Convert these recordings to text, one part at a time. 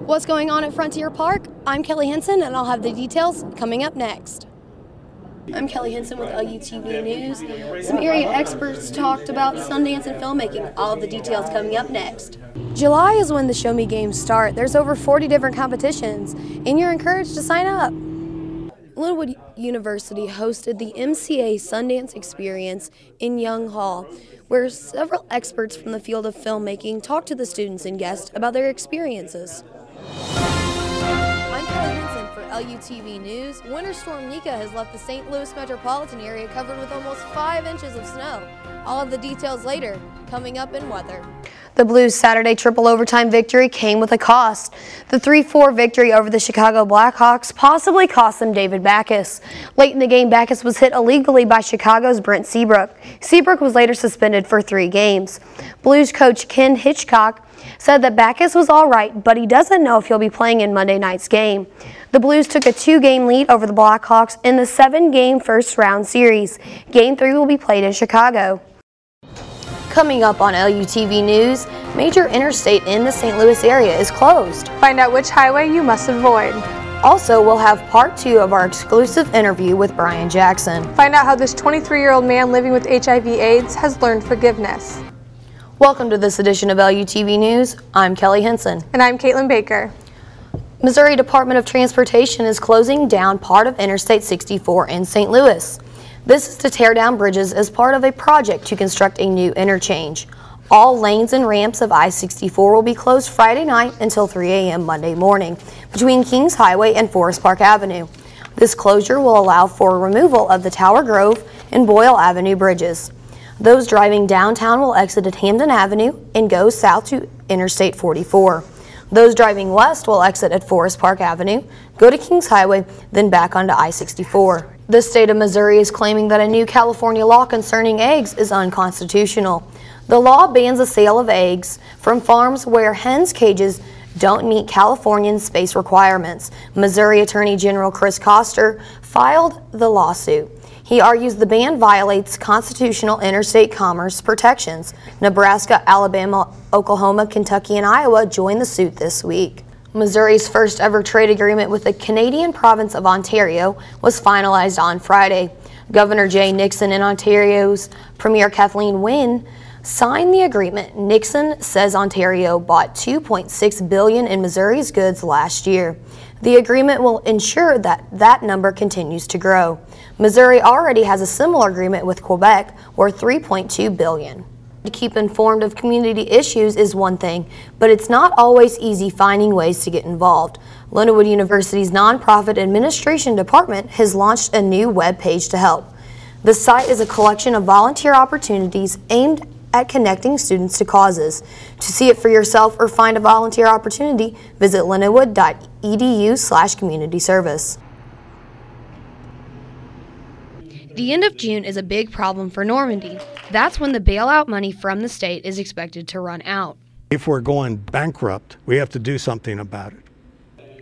What's going on at Frontier Park? I'm Kelly Henson, and I'll have the details coming up next. I'm Kelly Henson with LUTV News. Some area experts talked about Sundance and filmmaking. All of the details coming up next. July is when the Show Me Games start. There's over 40 different competitions, and you're encouraged to sign up. Linwood University hosted the MCA Sundance Experience in Young Hall, where several experts from the field of filmmaking talked to the students and guests about their experiences. I'm Kelly Henson for LUTV News. Winter Storm Nika has left the St. Louis metropolitan area covered with almost 5 inches of snow. All of the details later, coming up in weather. The Blues' Saturday triple overtime victory came with a cost. The 3-4 victory over the Chicago Blackhawks possibly cost them David Backes. Late in the game, Backes was hit illegally by Chicago's Brent Seabrook. Seabrook was later suspended for 3 games. Blues coach Ken Hitchcock said that Backes was all right, but he doesn't know if he'll be playing in Monday night's game. The Blues took a 2-game lead over the Blackhawks in the 7-game first-round series. Game 3 will be played in Chicago. Coming up on LUTV News, major interstate in the St. Louis area is closed. Find out which highway you must avoid. Also, we'll have part 2 of our exclusive interview with Brian Jackson. Find out how this 23-year-old man living with HIV/AIDS has learned forgiveness. Welcome to this edition of LUTV News. I'm Kelly Henson. And I'm Caitlin Baker. Missouri Department of Transportation is closing down part of Interstate 64 in St. Louis. This is to tear down bridges as part of a project to construct a new interchange. All lanes and ramps of I-64 will be closed Friday night until 3 a.m. Monday morning between Kings Highway and Forest Park Avenue. This closure will allow for removal of the Tower Grove and Boyle Avenue bridges. Those driving downtown will exit at Hamden Avenue and go south to Interstate 44. Those driving west will exit at Forest Park Avenue, go to Kings Highway, then back onto I-64. The state of Missouri is claiming that a new California law concerning eggs is unconstitutional. The law bans the sale of eggs from farms where hens' cages don't meet Californian space requirements. Missouri Attorney General Chris Koster filed the lawsuit. He argues the ban violates constitutional interstate commerce protections. Nebraska, Alabama, Oklahoma, Kentucky, and Iowa joined the suit this week. Missouri's first ever trade agreement with the Canadian province of Ontario was finalized on Friday. Governor Jay Nixon and Ontario's Premier Kathleen Wynne signed the agreement. Nixon says Ontario bought $2.6 billion in Missouri's goods last year. The agreement will ensure that that number continues to grow. Missouri already has a similar agreement with Quebec worth $3.2 billion. To keep informed of community issues is one thing, but it's not always easy finding ways to get involved. Linwood University's nonprofit administration department has launched a new web page to help. The site is a collection of volunteer opportunities aimed at connecting students to causes. To see it for yourself or find a volunteer opportunity, visit linwood.edu/community service. The end of June is a big problem for Normandy. That's when the bailout money from the state is expected to run out. If we're going bankrupt, we have to do something about it.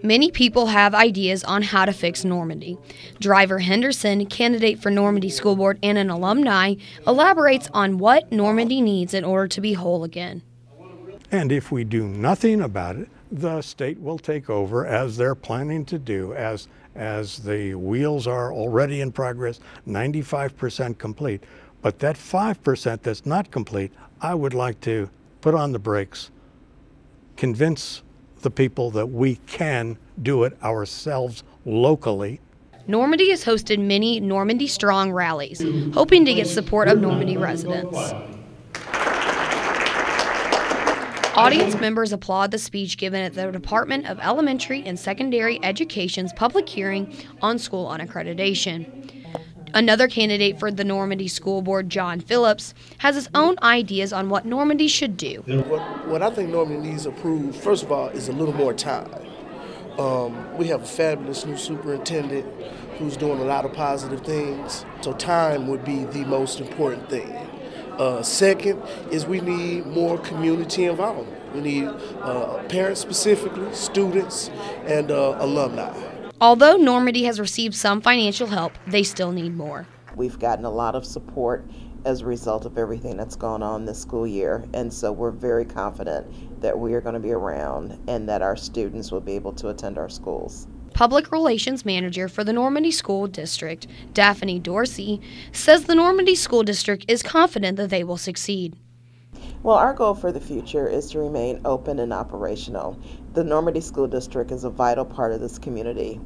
Many people have ideas on how to fix Normandy. Driver Henson, candidate for Normandy School Board and an alumni, elaborates on what Normandy needs in order to be whole again. And if we do nothing about it, the state will take over, as they're planning to do, as the wheels are already in progress, 95% complete. But that 5% that's not complete, I would like to put on the brakes, convince the people that we can do it ourselves locally. Normandy has hosted many Normandy Strong rallies, hoping to get support of Normandy residents. Audience members applaud the speech given at the Department of Elementary and Secondary Education's public hearing on school unaccreditation. Another candidate for the Normandy School Board, John Phillips, has his own ideas on what Normandy should do. What I think Normandy needs approved, first of all, is a little more time. We have a fabulous new superintendent who's doing a lot of positive things, so time would be the most important thing. Second is we need more community involvement. We need parents specifically, students, and alumni. Although Normandy has received some financial help, they still need more. We've gotten a lot of support as a result of everything that's gone on this school year, and so we're very confident that we are going to be around and that our students will be able to attend our schools. Public Relations Manager for the Normandy School District, Daphne Dorsey, says the Normandy School District is confident that they will succeed. Well, our goal for the future is to remain open and operational. The Normandy School District is a vital part of this community.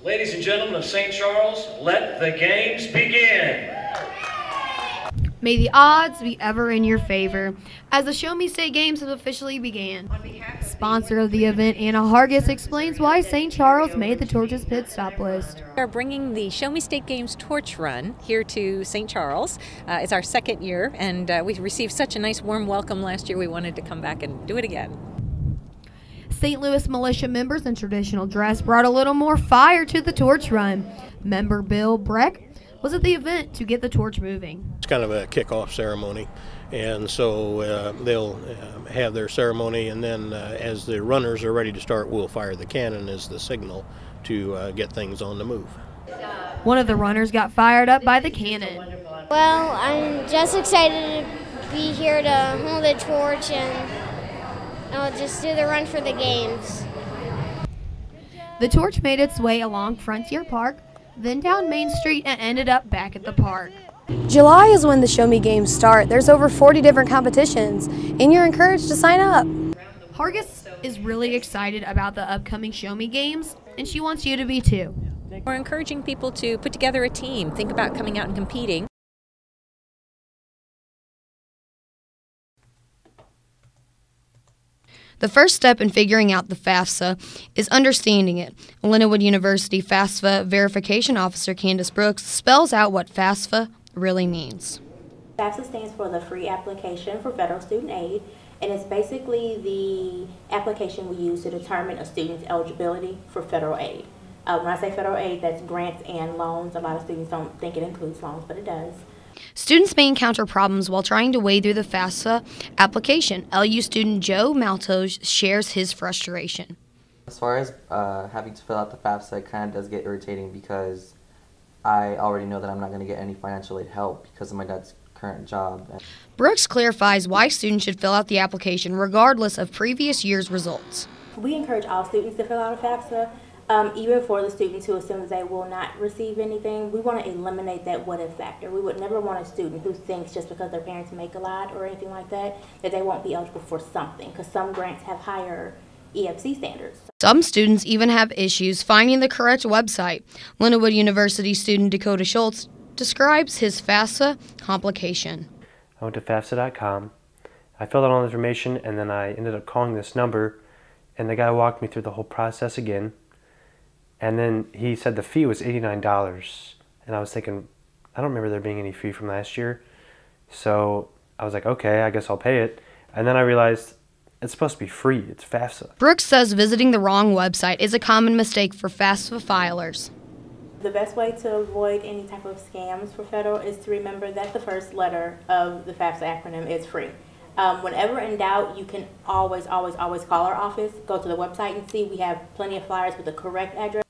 Ladies and gentlemen of St. Charles, let the games begin. May the odds be ever in your favor as the Show Me State Games have officially began. Sponsor of the event, Anna Hargis, explains why St. Charles made the Torches pit stop list. We are bringing the Show Me State Games torch run here to St. Charles. It's our second year, and we received such a nice warm welcome last year we wanted to come back and do it again. St. Louis militia members in traditional dress brought a little more fire to the torch run. Member Bill Breck was at the event to get the torch moving. It's kind of a kickoff ceremony, and so they'll have their ceremony, and then as the runners are ready to start, we'll fire the cannon as the signal to get things on the move. One of the runners got fired up by the cannon. Well, I'm just excited to be here to hold the torch and I'll just do the run for the games. The torch made its way along Frontier Park, then down Main Street and ended up back at the park. July is when the Show Me Games start. There's over 40 different competitions, and you're encouraged to sign up. Hargis is really excited about the upcoming Show Me Games, and she wants you to be too. We're encouraging people to put together a team, think about coming out and competing. The first step in figuring out the FAFSA is understanding it. Lindenwood University FAFSA Verification Officer Candace Brooks spells out what FAFSA really means. FAFSA stands for the Free Application for Federal Student Aid, and it's basically the application we use to determine a student's eligibility for federal aid. When I say federal aid, that's grants and loans. A lot of students don't think it includes loans, but it does. Students may encounter problems while trying to wade through the FAFSA application. LU student Joe Maltos shares his frustration. As far as having to fill out the FAFSA, it kind of does get irritating because I already know that I'm not going to get any financial aid help because of my dad's current job. Brooks clarifies why students should fill out the application regardless of previous year's results. We encourage all students to fill out a FAFSA. Even for the students who assume they will not receive anything, we want to eliminate that what-if factor. We would never want a student who thinks just because their parents make a lot or anything like that, that they won't be eligible for something, because some grants have higher EFC standards. Some students even have issues finding the correct website. Lindenwood University student Dakota Schultz describes his FAFSA complication. I went to FAFSA.com, I filled out all the information, and then I ended up calling this number, and the guy walked me through the whole process again. And then he said the fee was $89, and I was thinking, I don't remember there being any fee from last year. So I was like, okay, I guess I'll pay it. And then I realized it's supposed to be free. It's FAFSA. Brooks says visiting the wrong website is a common mistake for FAFSA filers. The best way to avoid any type of scams for federal is to remember that the first letter of the FAFSA acronym is free. Whenever in doubt, you can always call our office, go to the website and see. We have plenty of flyers with the correct address.